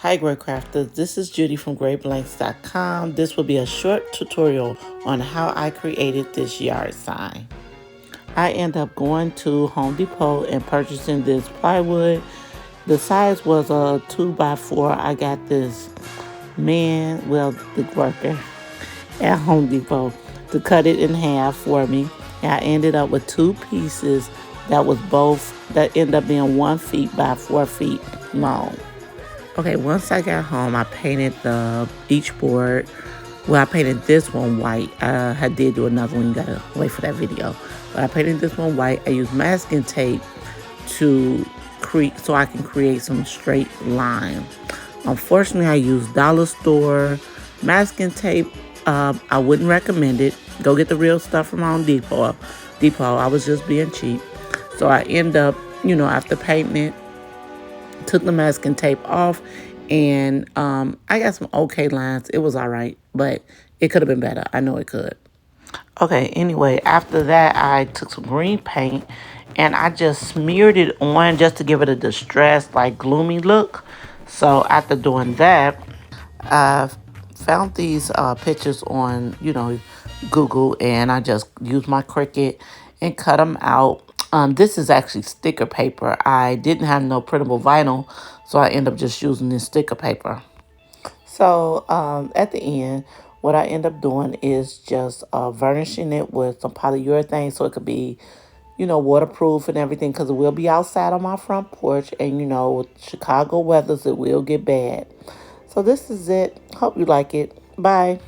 Hi Gr8Crafters, this is Judy from Greatblanks.com. This will be a short tutorial on how I created this yard sign. I end up going to Home Depot and purchasing this plywood. The size was a 2x4. I got this the worker at Home Depot to cut it in half for me. And I ended up with two pieces that ended up being 1 feet by 4 feet long. Okay, once I got home, I painted each board. Well, I painted this one white. I did do another one. You gotta wait for that video. But I painted this one white. I used masking tape so I can create some straight lines. Unfortunately, I used dollar store masking tape. I wouldn't recommend it. Go get the real stuff from Home Depot. I was just being cheap. So I end up, after painting it, took the masking tape off, and I got some okay lines. It was all right, but it could have been better. I know it could. Okay, anyway, after that, I took some green paint, and I just smeared it on just to give it a distressed, like, gloomy look. So after doing that, I found these pictures on, Google, and I just used my Cricut and cut them out. This is actually sticker paper. I didn't have no printable vinyl, so I end up just using this sticker paper. So at the end, what I end up doing is just varnishing it with some polyurethane so it could be, waterproof and everything, because it will be outside on my front porch. And, with Chicago weathers, it will get bad. So this is it. Hope you like it. Bye.